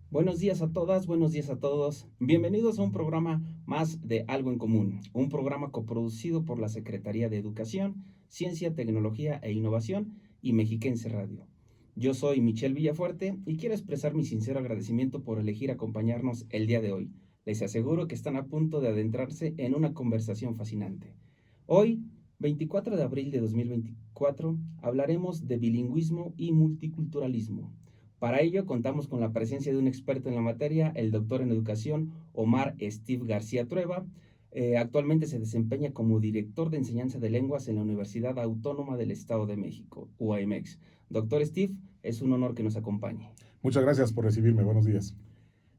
Buenos días a todas, buenos días a todos. Bienvenidos a un programa más de Algo en Común, un programa coproducido por la Secretaría de Educación, Ciencia, Tecnología e Innovación y Mexiquense Radio. Yo soy Michelle Villafuerte y quiero expresar mi sincero agradecimiento por elegir acompañarnos el día de hoy. Les aseguro que están a punto de adentrarse en una conversación fascinante. Hoy, 24 de abril de 2024, hablaremos de bilingüismo y multiculturalismo. Para ello contamos con la presencia de un experto en la materia, el doctor en educación Omar Steve García Trueba. Actualmente se desempeña como director de enseñanza de lenguas en la Universidad Autónoma del Estado de México, UAMX. Doctor Steve, es un honor que nos acompañe. Muchas gracias por recibirme. Buenos días.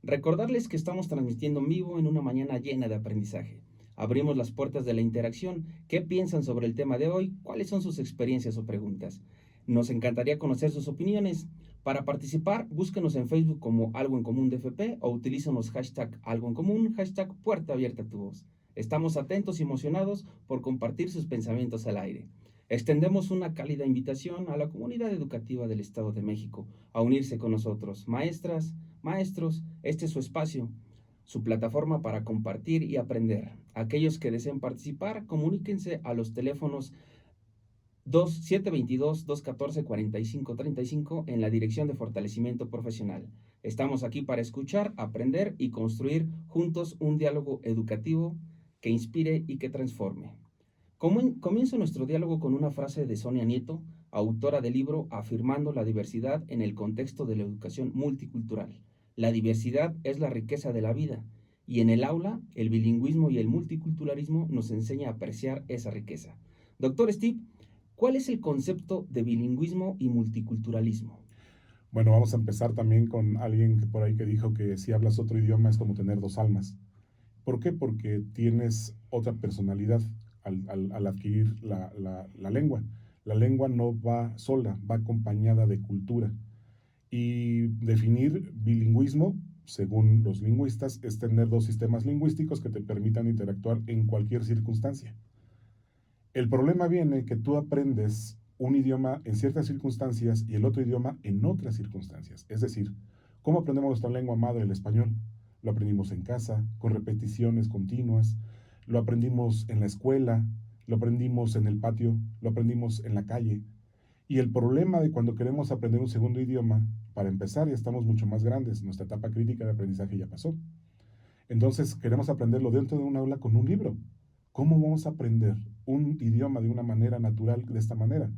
Recordarles que estamos transmitiendo en vivo en una mañana llena de aprendizaje. Abrimos las puertas de la interacción. ¿Qué piensan sobre el tema de hoy? ¿Cuáles son sus experiencias o preguntas? Nos encantaría conocer sus opiniones. Para participar, búsquenos en Facebook como Algo en Común DFP o utilízanos hashtag Algo en Común, hashtag Puerta Abierta a tu Voz. Estamos atentos y emocionados por compartir sus pensamientos al aire. Extendemos una cálida invitación a la comunidad educativa del Estado de México a unirse con nosotros. Maestras, maestros, este es su espacio, su plataforma para compartir y aprender. Aquellos que deseen participar, comuníquense a los teléfonos 722-214-4535 en la Dirección de Fortalecimiento Profesional. Estamos aquí para escuchar, aprender y construir juntos un diálogo educativo que inspire y que transforme. Comienzo nuestro diálogo con una frase de Sonia Nieto, autora del libro Afirmando la diversidad en el contexto de la educación multicultural. La diversidad es la riqueza de la vida y en el aula el bilingüismo y el multiculturalismo nos enseña a apreciar esa riqueza. Doctor Steve, ¿cuál es el concepto de bilingüismo y multiculturalismo? Bueno, vamos a empezar también con alguien que por ahí que dijo que si hablas otro idioma es como tener dos almas. ¿Por qué? Porque tienes otra personalidad al adquirir la lengua. La lengua no va sola, va acompañada de cultura. Y definir bilingüismo, según los lingüistas, es tener dos sistemas lingüísticos que te permitan interactuar en cualquier circunstancia. El problema viene que tú aprendes un idioma en ciertas circunstancias y el otro idioma en otras circunstancias. Es decir, ¿cómo aprendemos nuestra lengua madre, el español? Lo aprendimos en casa, con repeticiones continuas, lo aprendimos en la escuela, lo aprendimos en el patio, lo aprendimos en la calle. Y el problema de cuando queremos aprender un segundo idioma, para empezar, ya estamos mucho más grandes, nuestra etapa crítica de aprendizaje ya pasó. Entonces queremos aprenderlo dentro de un aula con un libro. ¿Cómo vamos a aprender un idioma de una manera natural de esta manera?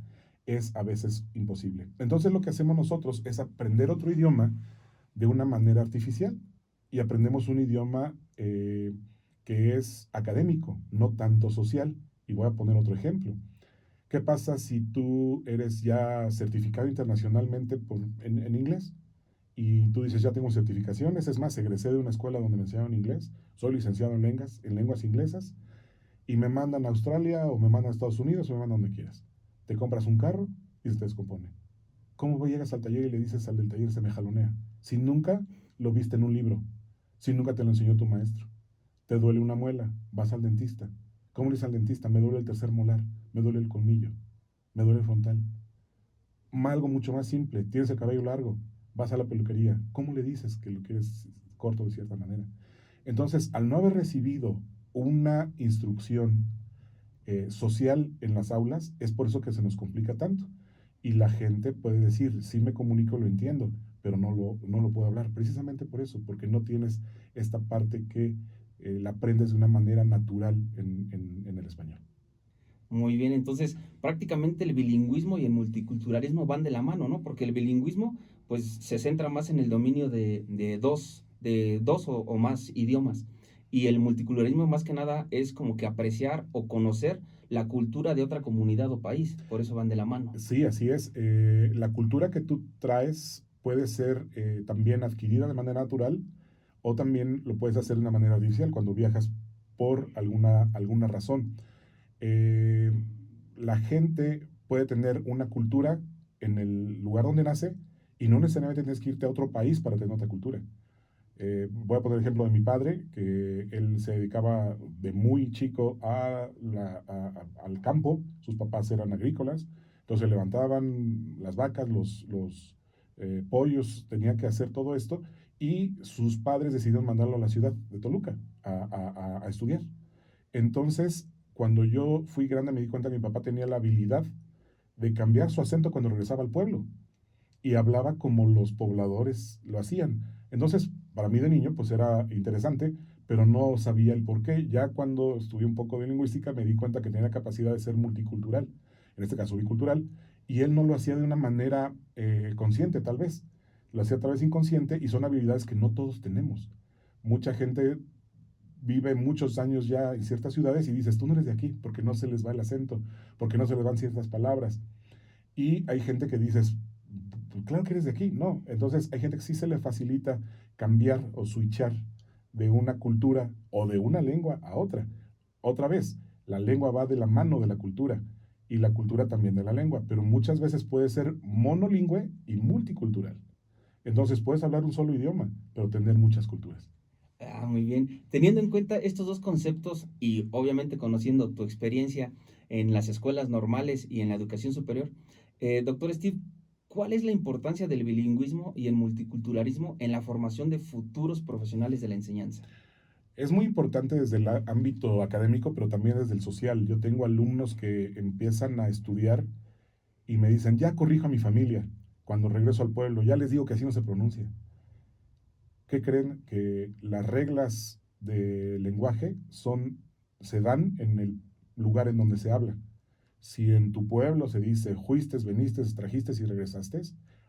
Es a veces imposible. Entonces lo que hacemos nosotros es aprender otro idioma de una manera artificial y aprendemos un idioma que es académico, no tanto social. Y voy a poner otro ejemplo. ¿Qué pasa si tú eres ya certificado internacionalmente en inglés? Y tú dices, ya tengo certificaciones, es más, egresé de una escuela donde me enseñaron inglés, soy licenciado en lenguas inglesas, y me mandan a Australia o me mandan a Estados Unidos o me mandan donde quieras. Te compras un carro y se te descompone. ¿Cómo llegas al taller y le dices al del taller se me jalonea? Si nunca lo viste en un libro, si nunca te lo enseñó tu maestro. Te duele una muela, vas al dentista. ¿Cómo le dices al dentista? Me duele el tercer molar, me duele el colmillo, me duele el frontal. Algo mucho más simple, tienes el cabello largo, vas a la peluquería, ¿cómo le dices que lo quieres corto de cierta manera? Entonces, al no haber recibido una instrucción social en las aulas, es por eso que se nos complica tanto. Y la gente puede decir, sí me comunico, lo entiendo, pero no lo puedo hablar, precisamente por eso, porque no tienes esta parte que la aprendes de una manera natural en el español. Muy bien, entonces prácticamente el bilingüismo y el multiculturalismo van de la mano, ¿no? Porque el bilingüismo pues se centra más en el dominio de dos o más idiomas y el multiculturalismo más que nada es como que apreciar o conocer la cultura de otra comunidad o país, por eso van de la mano. Sí, así es. La cultura que tú traes puede ser también adquirida de manera natural o también lo puedes hacer de una manera artificial cuando viajas por alguna razón. Eh, la gente puede tener una cultura en el lugar donde nace y no necesariamente tienes que irte a otro país para tener otra cultura. Voy a poner el ejemplo de mi padre, que él se dedicaba de muy chico al campo. Sus papás eran agrícolas, entonces levantaban las vacas, los pollos, tenía que hacer todo esto, y sus padres decidieron mandarlo a la ciudad de Toluca a estudiar. Entonces, cuando yo fui grande me di cuenta que mi papá tenía la habilidad de cambiar su acento cuando regresaba al pueblo y hablaba como los pobladores lo hacían. Entonces, para mí de niño, pues era interesante, pero no sabía el por qué. Ya cuando estudié un poco de lingüística, me di cuenta que tenía la capacidad de ser multicultural, en este caso bicultural, y él no lo hacía de una manera consciente, tal vez. Lo hacía a través inconsciente y son habilidades que no todos tenemos. Mucha gente vive muchos años ya en ciertas ciudades y dices, tú no eres de aquí, porque no se les va el acento, porque no se les van ciertas palabras. Y hay gente que dices, pues claro que eres de aquí, no. Entonces hay gente que sí se le facilita cambiar o switchar de una cultura o de una lengua a otra. Otra vez, la lengua va de la mano de la cultura y la cultura también de la lengua, pero muchas veces puede ser monolingüe y multicultural. Entonces puedes hablar un solo idioma, pero tener muchas culturas. Ah, muy bien. Teniendo en cuenta estos dos conceptos y obviamente conociendo tu experiencia en las escuelas normales y en la educación superior, doctor Steve, ¿cuál es la importancia del bilingüismo y el multiculturalismo en la formación de futuros profesionales de la enseñanza? Es muy importante desde el ámbito académico, pero también desde el social. Yo tengo alumnos que empiezan a estudiar y me dicen, ya corrijo a mi familia cuando regreso al pueblo, ya les digo que así no se pronuncia. ¿Qué creen? Que las reglas de lenguaje se dan en el lugar en donde se habla. Si en tu pueblo se dice fuiste, veniste, trajiste y regresaste,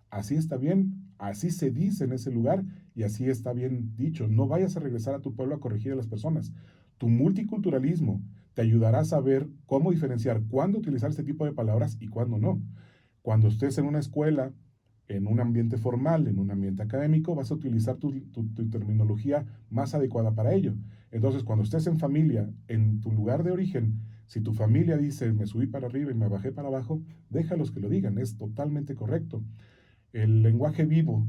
así está bien, así se dice en ese lugar y así está bien dicho. No vayas a regresar a tu pueblo a corregir a las personas. Tu multiculturalismo te ayudará a saber cómo diferenciar cuándo utilizar este tipo de palabras y cuándo no. Cuando estés en una escuela, en un ambiente formal, en un ambiente académico, vas a utilizar tu terminología más adecuada para ello. Entonces, cuando estés en familia, en tu lugar de origen, si tu familia dice me subí para arriba y me bajé para abajo, déjalos que lo digan, es totalmente correcto. El lenguaje vivo,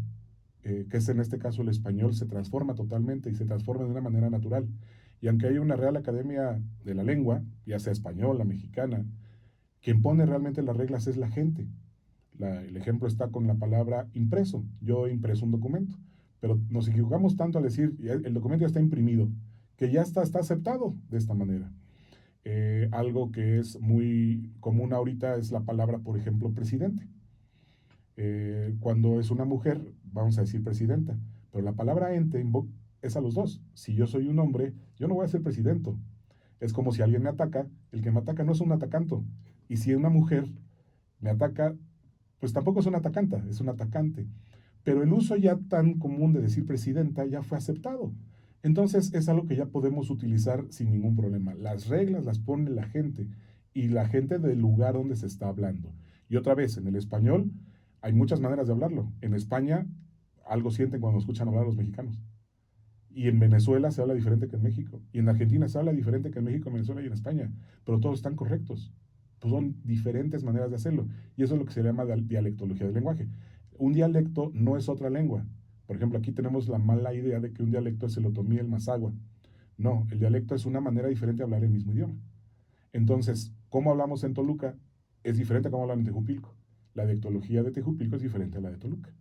que es en este caso el español, se transforma totalmente y se transforma de una manera natural. Y aunque hay una Real Academia de la Lengua, ya sea española, mexicana, quien pone realmente las reglas es la gente. El ejemplo está con la palabra impreso. Yo he impreso un documento, pero nos equivocamos tanto al decir el documento ya está imprimido, que ya está aceptado de esta manera. Algo que es muy común ahorita es la palabra, por ejemplo, presidente. Cuando es una mujer, vamos a decir presidenta, pero la palabra ente es a los dos. Si yo soy un hombre, yo no voy a ser presidente. Es como si alguien me ataca, el que me ataca no es un atacanto. Y si una mujer me ataca, pues tampoco es una atacanta, es un atacante. Pero el uso ya tan común de decir presidenta ya fue aceptado. Entonces es algo que ya podemos utilizar sin ningún problema. Las reglas las pone la gente y la gente del lugar donde se está hablando. Y otra vez, en el español hay muchas maneras de hablarlo. En España algo sienten cuando escuchan hablar a los mexicanos. Y en Venezuela se habla diferente que en México. Y en Argentina se habla diferente que en México, en Venezuela y en España. Pero todos están correctos. Pues son diferentes maneras de hacerlo. Y eso es lo que se llama dialectología del lenguaje. Un dialecto no es otra lengua. Por ejemplo, aquí tenemos la mala idea de que un dialecto es el otomí, el mazagua. No, el dialecto es una manera diferente de hablar el mismo idioma. Entonces, ¿cómo hablamos en Toluca? Es diferente a cómo hablan en Tejupilco. La dialectología de Tejupilco es diferente a la de Toluca.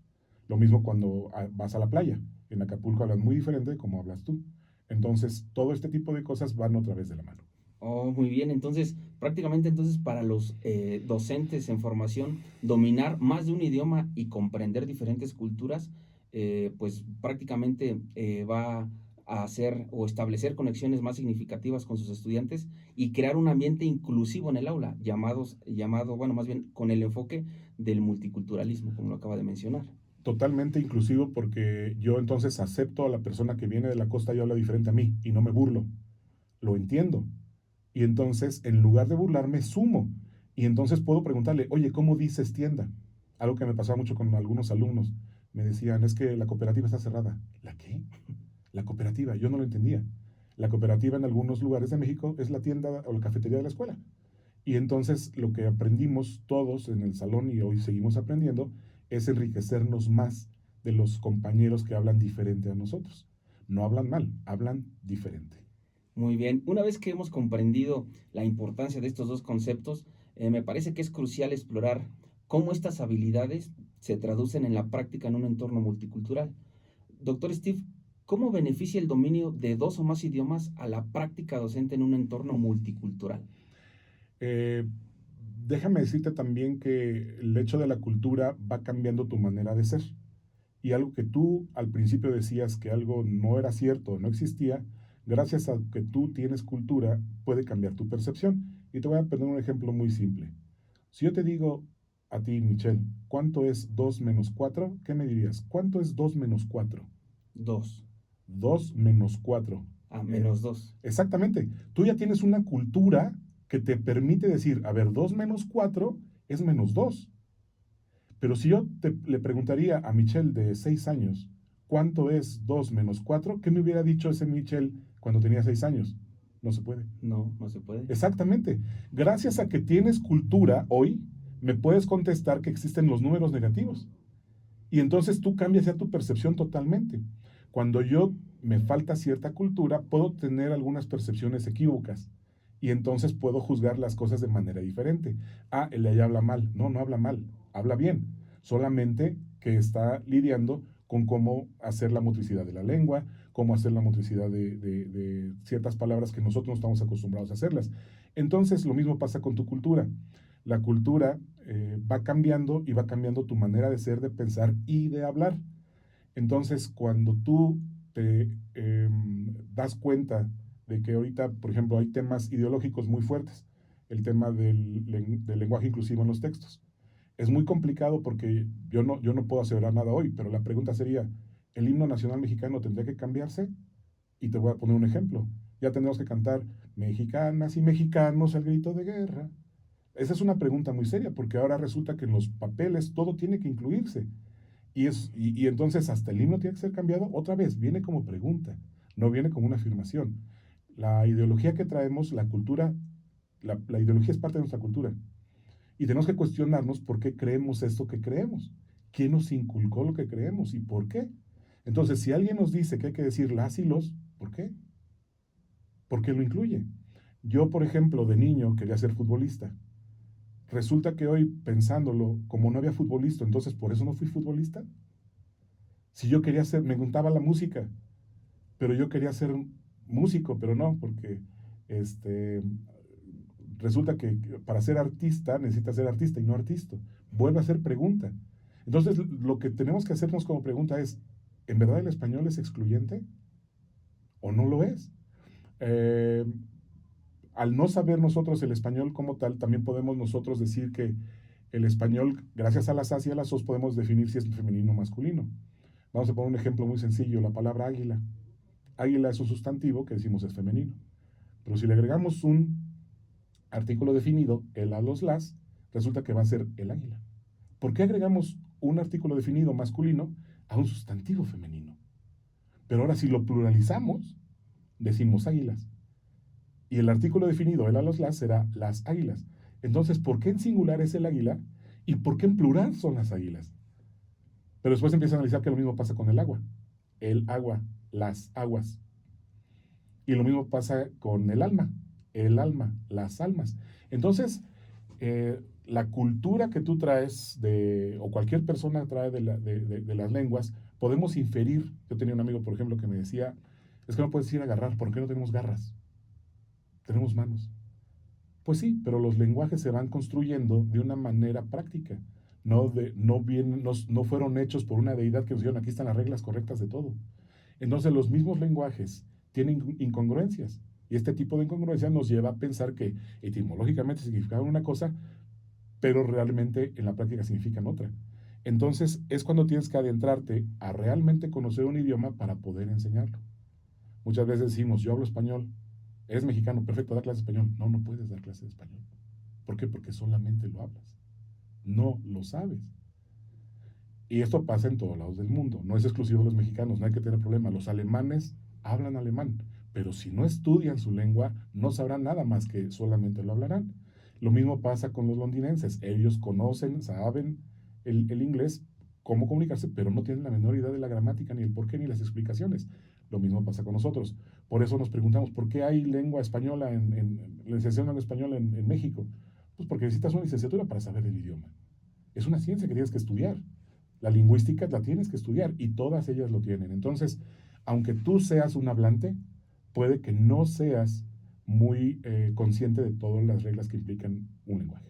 Lo mismo cuando vas a la playa. En Acapulco hablan muy diferente de cómo hablas tú. Entonces, todo este tipo de cosas van otra vez de la mano. Oh, muy bien. Entonces, prácticamente entonces para los docentes en formación, dominar más de un idioma y comprender diferentes culturas, pues prácticamente va a hacer o establecer conexiones más significativas con sus estudiantes y crear un ambiente inclusivo en el aula, bueno, más bien con el enfoque del multiculturalismo, como lo acaba de mencionar. Totalmente inclusivo porque yo entonces acepto a la persona que viene de la costa y habla diferente a mí y no me burlo. Lo entiendo. Y entonces, en lugar de burlarme, sumo. Y entonces puedo preguntarle, oye, ¿cómo dices tienda? Algo que me pasaba mucho con algunos alumnos. Me decían, es que la cooperativa está cerrada. ¿La qué? La cooperativa, yo no lo entendía. La cooperativa en algunos lugares de México es la tienda o la cafetería de la escuela. Y entonces lo que aprendimos todos en el salón y hoy seguimos aprendiendo es enriquecernos más de los compañeros que hablan diferente a nosotros. No hablan mal, hablan diferente. Muy bien, una vez que hemos comprendido la importancia de estos dos conceptos, me parece que es crucial explorar cómo estas habilidades se traducen en la práctica en un entorno multicultural. Doctor Steve, ¿cómo beneficia el dominio de dos o más idiomas a la práctica docente en un entorno multicultural? Eh, Déjame decirte también que el hecho de la cultura va cambiando tu manera de ser. Y algo que tú al principio decías que algo no era cierto, no existía, gracias a que tú tienes cultura, puede cambiar tu percepción. Y te voy a poner un ejemplo muy simple. Si yo te digo a ti, Michelle, ¿cuánto es 2 menos 4? ¿Qué me dirías? ¿Cuánto es 2 menos 4? Dos. 2 menos 4. Ah, menos dos. Exactamente. Tú ya tienes una cultura que te permite decir, a ver, 2 menos 4 es menos 2. Pero si yo le preguntaría a Michelle de 6 años, ¿cuánto es 2 menos 4? ¿Qué me hubiera dicho ese Michelle cuando tenía 6 años? No se puede. No, no se puede. Exactamente. Gracias a que tienes cultura hoy, me puedes contestar que existen los números negativos. Y entonces tú cambias ya tu percepción totalmente. Cuando yo me falta cierta cultura, puedo tener algunas percepciones equívocas. Y entonces puedo juzgar las cosas de manera diferente. Ah, él allá habla mal. No, no habla mal. Habla bien. Solamente que está lidiando con cómo hacer la motricidad de la lengua, cómo hacer la motricidad de ciertas palabras que nosotros no estamos acostumbrados a hacerlas. Entonces, lo mismo pasa con tu cultura. La cultura va cambiando y va cambiando tu manera de ser, de pensar y de hablar. Entonces, cuando tú te das cuenta de que ahorita, por ejemplo, hay temas ideológicos muy fuertes, el tema del lenguaje inclusivo en los textos. Es muy complicado porque yo no puedo aseverar nada hoy, pero la pregunta sería, ¿el himno nacional mexicano tendría que cambiarse? Y te voy a poner un ejemplo. Ya tendremos que cantar mexicanas y mexicanos al grito de guerra. Esa es una pregunta muy seria porque ahora resulta que en los papeles todo tiene que incluirse. Y entonces hasta el himno tiene que ser cambiado. Otra vez, viene como pregunta, no viene como una afirmación. La ideología que traemos, la cultura, la ideología es parte de nuestra cultura. Y tenemos que cuestionarnos por qué creemos esto que creemos. ¿Quién nos inculcó lo que creemos y por qué? Entonces, si alguien nos dice que hay que decir las y los, ¿por qué? ¿Por qué lo incluye? Yo, por ejemplo, de niño quería ser futbolista. Resulta que hoy, pensándolo, como no había futbolista, entonces por eso no fui futbolista. Si yo quería ser, me gustaba la música, pero yo quería ser músico, pero no, porque este, resulta que para ser artista necesitas ser artista y no artista. Vuelve a ser pregunta. Entonces, lo que tenemos que hacernos como pregunta es, ¿en verdad el español es excluyente o no lo es? Eh, Al no saber nosotros el español como tal, también podemos nosotros decir que el español, gracias a las as y a las os, podemos definir si es femenino o masculino. Vamos a poner un ejemplo muy sencillo, la palabra águila. Águila es un sustantivo que decimos es femenino. Pero si le agregamos un artículo definido, el a los las, resulta que va a ser el águila. ¿Por qué agregamos un artículo definido masculino a un sustantivo femenino? Pero ahora si lo pluralizamos, decimos águilas. Y el artículo definido, el a los las, será las águilas. Entonces, ¿por qué en singular es el águila? ¿Y por qué en plural son las águilas? Pero después empieza a analizar que lo mismo pasa con el agua. El agua, las aguas. Y lo mismo pasa con el alma, las almas. Entonces, la cultura que tú traes, o cualquier persona trae de las lenguas, podemos inferir. Yo tenía un amigo, por ejemplo, que me decía, es que no puedes ir a agarrar, ¿por qué no tenemos garras? Tenemos manos. Pues sí, pero los lenguajes se van construyendo de una manera práctica. No fueron hechos por una deidad que nos dijeron, aquí están las reglas correctas de todo. Entonces los mismos lenguajes tienen incongruencias. Y este tipo de incongruencias nos lleva a pensar que etimológicamente significaban una cosa, pero realmente en la práctica significan otra. Entonces es cuando tienes que adentrarte a realmente conocer un idioma para poder enseñarlo. Muchas veces decimos, yo hablo español, eres mexicano, perfecto, da clase de español. No, no puedes dar clase de español. ¿Por qué? Porque solamente lo hablas. No lo sabes. Y esto pasa en todos lados del mundo. No es exclusivo de los mexicanos, no hay que tener problema. Los alemanes hablan alemán, pero si no estudian su lengua, no sabrán nada más que solamente lo hablarán. Lo mismo pasa con los londinenses. Ellos conocen, saben el inglés, cómo comunicarse, pero no tienen la menor idea de la gramática, ni el porqué, ni las explicaciones. Lo mismo pasa con nosotros. Por eso nos preguntamos, ¿por qué hay lengua española licenciatura en español en México? Pues porque necesitas una licenciatura para saber el idioma. Es una ciencia que tienes que estudiar. La lingüística la tienes que estudiar y todas ellas lo tienen. Entonces, aunque tú seas un hablante, puede que no seas muy consciente de todas las reglas que implican un lenguaje.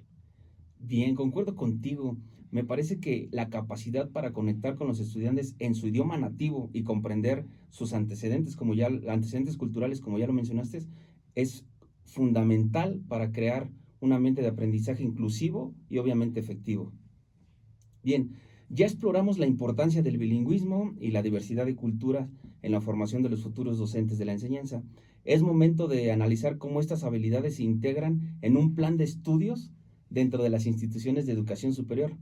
Bien, concuerdo contigo. Me parece que la capacidad para conectar con los estudiantes en su idioma nativo y comprender sus antecedentes, antecedentes culturales, como ya lo mencionaste, es fundamental para crear un ambiente de aprendizaje inclusivo y obviamente efectivo. Bien, ya exploramos la importancia del bilingüismo y la diversidad de culturas en la formación de los futuros docentes de la enseñanza. Es momento de analizar cómo estas habilidades se integran en un plan de estudios dentro de las instituciones de educación superior.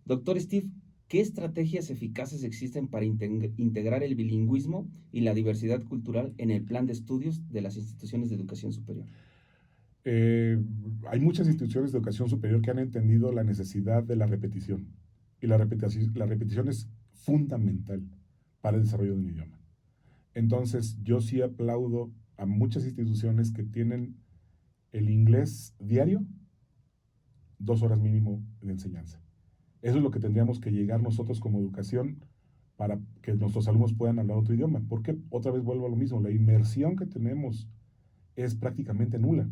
Doctor Steve, ¿qué estrategias eficaces existen para integrar el bilingüismo y la diversidad cultural en el plan de estudios de las instituciones de educación superior? Hay muchas instituciones de educación superior que han entendido la necesidad de la repetición. Y la repetición es fundamental para el desarrollo de un idioma. Entonces, yo sí aplaudo a muchas instituciones que tienen el inglés diario, 2 horas mínimo de enseñanza. Eso es lo que tendríamos que llegar nosotros como educación para que nuestros alumnos puedan hablar otro idioma. Porque otra vez vuelvo a lo mismo, la inmersión que tenemos es prácticamente nula.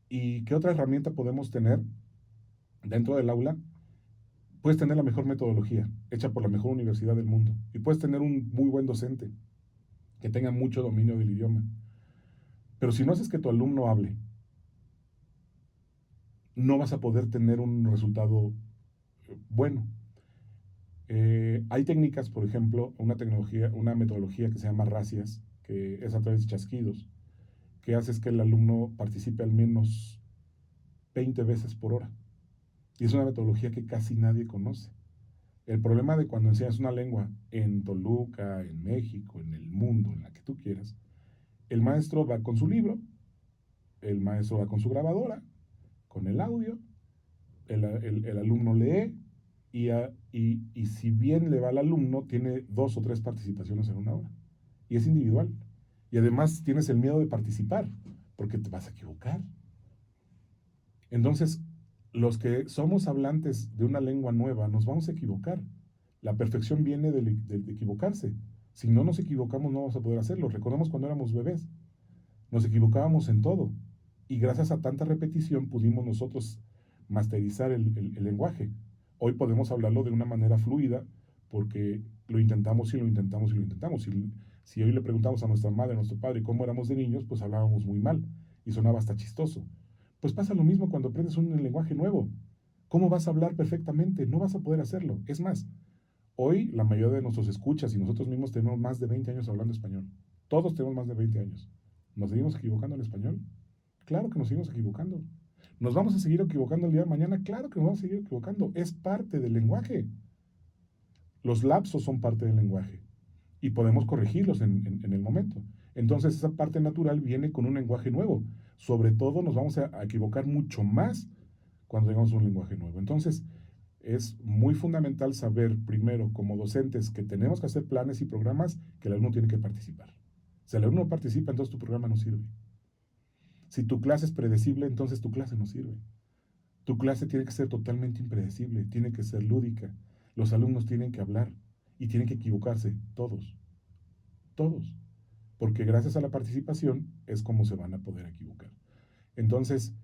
¿Y qué otra herramienta podemos tener dentro del aula? Puedes tener la mejor metodología, hecha por la mejor universidad del mundo. Y puedes tener un muy buen docente que tenga mucho dominio del idioma. Pero si no haces que tu alumno hable, no vas a poder tener un resultado bueno. Hay técnicas, por ejemplo, una metodología que se llama racias, que es a través de chasquidos, que haces que el alumno participe al menos 20 veces por hora. Y es una metodología que casi nadie conoce. El problema de cuando enseñas una lengua en Toluca, en México, en el mundo, en la que tú quieras, el maestro va con su libro, el maestro va con su grabadora, con el audio, el alumno lee y si bien le va al alumno, tiene 2 o 3 participaciones en una hora. Y es individual. Y además tienes el miedo de participar, porque te vas a equivocar. Entonces, los que somos hablantes de una lengua nueva, nos vamos a equivocar. La perfección viene de equivocarse. Si no nos equivocamos, no vamos a poder hacerlo. Recordemos cuando éramos bebés. Nos equivocábamos en todo. Y gracias a tanta repetición pudimos nosotros masterizar el lenguaje. Hoy podemos hablarlo de una manera fluida porque lo intentamos y lo intentamos y lo intentamos. Si hoy le preguntamos a nuestra madre, a nuestro padre cómo éramos de niños, pues hablábamos muy mal y sonaba hasta chistoso. Pues pasa lo mismo cuando aprendes un lenguaje nuevo. ¿Cómo vas a hablar perfectamente? No vas a poder hacerlo. Es más, hoy la mayoría de nuestros escuchas y nosotros mismos tenemos más de 20 años hablando español. Todos tenemos más de 20 años. ¿Nos seguimos equivocando en español? Claro que nos seguimos equivocando. ¿Nos vamos a seguir equivocando el día de mañana? Claro que nos vamos a seguir equivocando. Es parte del lenguaje. Los lapsos son parte del lenguaje y podemos corregirlos en el momento. Entonces esa parte natural viene con un lenguaje nuevo. Sobre todo nos vamos a equivocar mucho más cuando tengamos un lenguaje nuevo. Entonces es muy fundamental saber primero como docentes que tenemos que hacer planes y programas que el alumno tiene que participar. Si el alumno participa, entonces tu programa no sirve. Si tu clase es predecible, entonces tu clase no sirve. Tu clase tiene que ser totalmente impredecible, tiene que ser lúdica. Los alumnos tienen que hablar y tienen que equivocarse, todos. Todos. Porque gracias a la participación es como se van a poder equivocar. Entonces,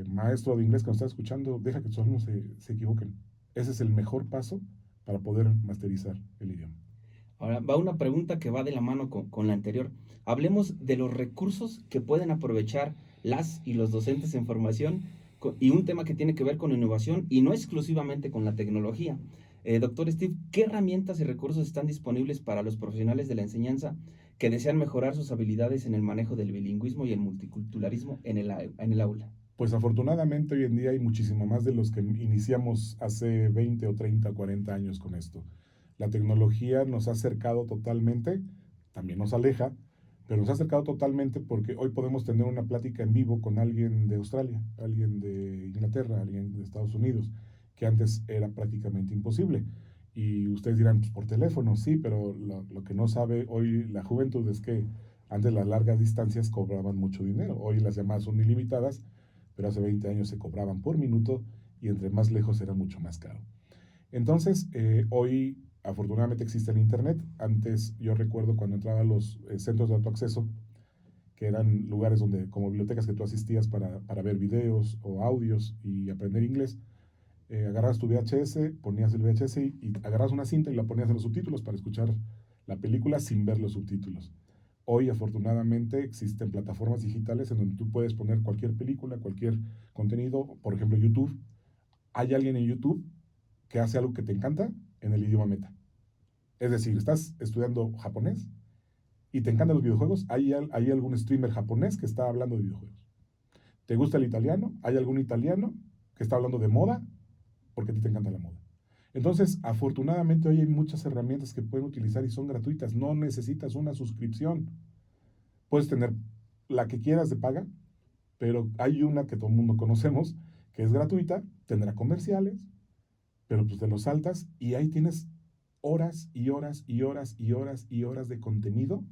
maestro de inglés que nos está escuchando, deja que tus alumnos se equivoquen. Ese es el mejor paso para poder masterizar el idioma. Ahora va una pregunta que va de la mano con la anterior. Hablemos de los recursos que pueden aprovechar las y los docentes en formación y un tema que tiene que ver con innovación y no exclusivamente con la tecnología. Doctor Steve, ¿qué herramientas y recursos están disponibles para los profesionales de la enseñanza que desean mejorar sus habilidades en el manejo del bilingüismo y el multiculturalismo en el aula? Pues afortunadamente hoy en día hay muchísimo más de los que iniciamos hace 20 o 30 o 40 años con esto. La tecnología nos ha acercado totalmente, también nos aleja, pero nos ha acercado totalmente porque hoy podemos tener una plática en vivo con alguien de Australia, alguien de Inglaterra, alguien de Estados Unidos, que antes era prácticamente imposible. Y ustedes dirán, pues por teléfono, sí, pero lo que no sabe hoy la juventud es que antes las largas distancias cobraban mucho dinero. Hoy las llamadas son ilimitadas, pero hace 20 años se cobraban por minuto y entre más lejos era mucho más caro. Entonces, hoy afortunadamente existe el Internet. Antes yo recuerdo cuando entraba a los centros de autoacceso, que eran lugares donde, como bibliotecas que tú asistías para ver videos o audios y aprender inglés, agarras tu VHS, ponías el VHS y agarras una cinta y la ponías en los subtítulos para escuchar la película sin ver los subtítulos. Hoy, afortunadamente, existen plataformas digitales en donde tú puedes poner cualquier película, cualquier contenido, por ejemplo, YouTube. Hay alguien en YouTube que hace algo que te encanta en el idioma meta. Es decir, estás estudiando japonés y te encantan los videojuegos, hay algún streamer japonés que está hablando de videojuegos. ¿Te gusta el italiano? Hay algún italiano que está hablando de moda porque a ti te encanta la moda. Entonces, afortunadamente hoy hay muchas herramientas que pueden utilizar y son gratuitas. No necesitas una suscripción. Puedes tener la que quieras de paga, pero hay una que todo el mundo conocemos, que es gratuita, tendrá comerciales, pero pues te los saltas y ahí tienes horas y horas y horas y horas y horas de contenido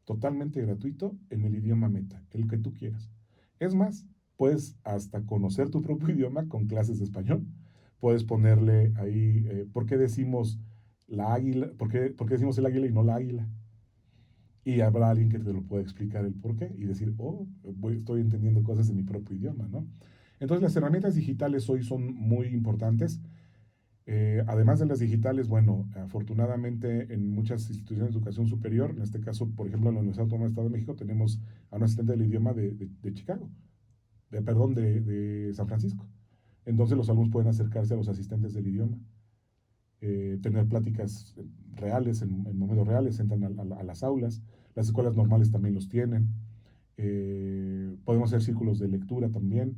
totalmente gratuito en el idioma meta, el que tú quieras. Es más, puedes hasta conocer tu propio idioma con clases de español. Puedes ponerle ahí, ¿por qué decimos la águila? ¿Por qué decimos el águila y no la águila? Y habrá alguien que te lo pueda explicar el por qué y decir, oh, estoy entendiendo cosas de mi propio idioma, ¿no? Entonces las herramientas digitales hoy son muy importantes. Además de las digitales, bueno, afortunadamente en muchas instituciones de educación superior, en este caso, por ejemplo, en la Universidad Autónoma del Estado de México, tenemos a un asistente del idioma de Chicago, de San Francisco. Entonces los alumnos pueden acercarse a los asistentes del idioma, tener pláticas reales, en momentos reales, entran a las aulas, las escuelas normales también los tienen, podemos hacer círculos de lectura también.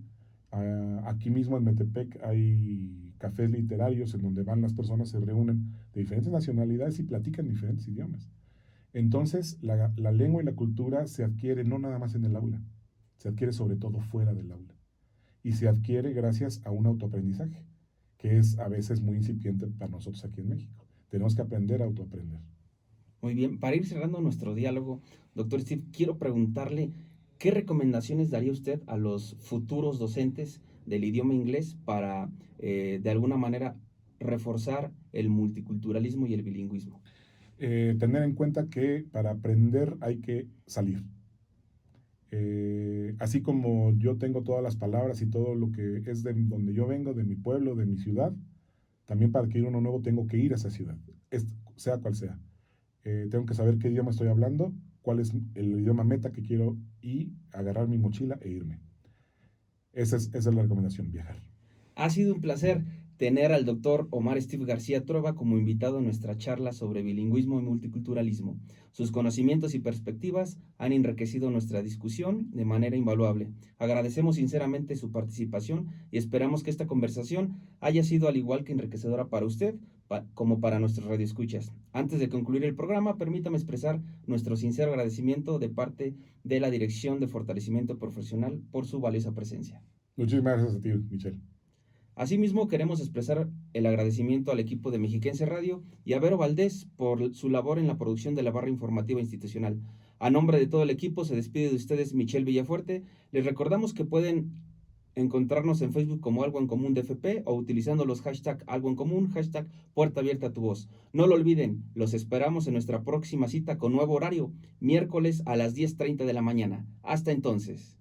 Aquí mismo en Metepec hay cafés literarios en donde van las personas, se reúnen de diferentes nacionalidades y platican diferentes idiomas. Entonces, la lengua y la cultura se adquiere no nada más en el aula, se adquiere sobre todo fuera del aula. Y se adquiere gracias a un autoaprendizaje, que es a veces muy incipiente para nosotros aquí en México. Tenemos que aprender a autoaprender. Muy bien, para ir cerrando nuestro diálogo, doctor Steve, quiero preguntarle, ¿qué recomendaciones daría usted a los futuros docentes del idioma inglés para, de alguna manera, reforzar el multiculturalismo y el bilingüismo? Tener en cuenta que para aprender hay que salir. Así como yo tengo todas las palabras y todo lo que es de donde yo vengo, de mi pueblo, de mi ciudad, también para adquirir uno nuevo tengo que ir a esa ciudad, sea cual sea. Tengo que saber qué idioma estoy hablando, cuál es el idioma meta que quiero y agarrar mi mochila e irme. Esa es la recomendación, viajar. Ha sido un placer tener al doctor Omar Steve García Trueba como invitado en nuestra charla sobre bilingüismo y multiculturalismo. Sus conocimientos y perspectivas han enriquecido nuestra discusión de manera invaluable. Agradecemos sinceramente su participación y esperamos que esta conversación haya sido al igual que enriquecedora para usted como para nuestros radioescuchas. Antes de concluir el programa, permítame expresar nuestro sincero agradecimiento de parte de la Dirección de Fortalecimiento Profesional por su valiosa presencia. Muchísimas gracias a ti, Michelle. Asimismo, queremos expresar el agradecimiento al equipo de Mexiquense Radio y a Vero Valdés por su labor en la producción de la barra informativa institucional. A nombre de todo el equipo, se despide de ustedes Michelle Villafuerte. Les recordamos que pueden encontrarnos en Facebook como Algo en Común DFP o utilizando los hashtag Algo en Común, hashtag Puerta Abierta a tu Voz. No lo olviden, los esperamos en nuestra próxima cita con nuevo horario, miércoles a las 10:30 de la mañana. Hasta entonces.